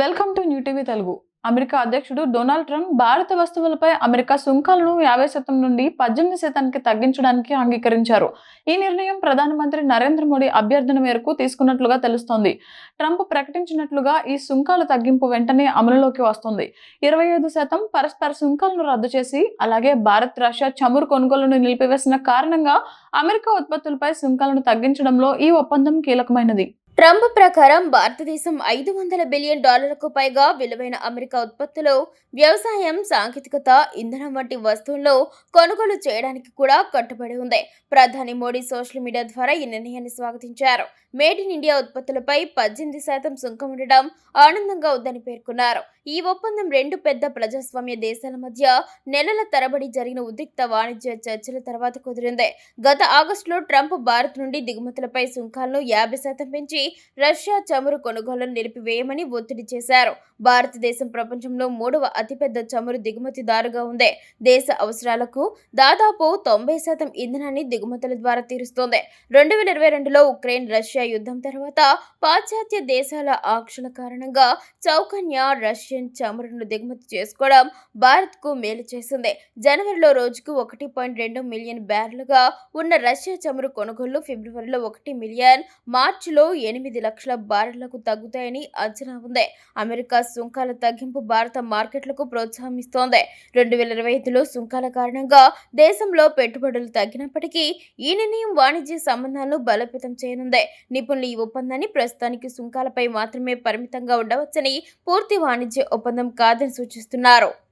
Welcome to new TV Telugu. America అధ్యక్షుడు Donald Trump భారత వస్తువులపై అమెరికా సుంకాలను 50% నుండి 18% తగ్గించడానికి అంగీకరించారు. ఈ నిర్ణయం ప్రధానమంత్రి నరేంద్ర మోడీ అభ్యర్థన మేరకు తీసుకున్నట్లుగా తెలుస్తోంది. ట్రంప్ ప్రకటించినట్లుగా ఈ సుంకాల తగ్గింపు వెంటనే అమలులోకి వస్తుంది. 25% పరస్పర సుంకాలను రద్దు చేసి, అలాగే భారత్ రష్యా చమురు కొనుగోలును నిలిపివేసిన కారణంగా అమెరికా ఉత్పత్తులపై సుంకాలను తగ్గించడంలో ఈ ఒప్పందం కీలకమైనది. ట్రంప్ ప్రకారం భారతదేశం $500 బిలియన్ పైగా విలువైన అమెరికా ఉత్పత్తులు, వ్యవసాయం, సాంకేతికత, ఇంధనం వంటి వస్తువులను కొనుగోలు చేయడానికి కూడా కట్టుబడి ఉంది. ప్రధాని మోడీ సోషల్ మీడియా ద్వారా ఈ నిర్ణయాన్ని స్వాగతించారు. మేడ్ ఇన్ ఇండియా ఉత్పత్తులపై 18% సుంకం ఉండడం ఆనందంగా ఉందని పేర్కొన్నారు. ఈ ఒప్పందం రెండు పెద్ద ప్రజాస్వామ్య దేశాల మధ్య నెలల తరబడి జరిగిన ఉద్రిక్త వాణిజ్య చర్చల తర్వాత కుదిరింది. గత ఆగస్టులో ట్రంప్ భారత్ నుండి దిగుమతులపై సుంకాలను 50% పెంచి రష్యా చమురు కొనుగోలును నిలిపివేయమని ఒత్తిడి చేశారు. భారతదేశం ప్రపంచంలో 3వ అతిపెద్ద చమురు దిగుమతిదారుగా ఉంది. దేశ అవసరాలకు దాదాపు 90% ఇంధనాన్ని దిగుమతుల ద్వారా తీరుస్తోంది. 2022లో ఉక్రెయిన్ రష్యా యుద్ధం తర్వాత పాశ్చాత్య దేశాల ఆంక్షల కారణంగా చౌకన్య రష్యన్ చమురును దిగుమతి చేసుకోవడం భారత్కు మేలు చేసింది. జనవరిలో రోజుకు 1.2 మిలియన్ బ్యారెలుగా ఉన్న రష్యా చమురు కొనుగోళ్లు ఫిబ్రవరిలో 1 మిలియన్, మార్చిలో 8 లక్షల బారెళ్లకు తగ్గుతాయని అంచనా ఉంది. అమెరికా సుంకాల తగ్గింపు భారత మార్కెట్లకు ప్రోత్సాహమిస్తోంది. 2025లో సుంకాల కారణంగా దేశంలో పెట్టుబడులు తగ్గినప్పటికీ ఈ నిర్ణయం వాణిజ్య సంబంధాలను బలోపేతం చేయనుంది. నిపుణులు ఈ ఒప్పందాన్ని ప్రస్తుతానికి సుంకాలపై మాత్రమే పరిమితంగా ఉండవచ్చని, పూర్తి వాణిజ్య ఒప్పందం కాదని సూచిస్తున్నారు.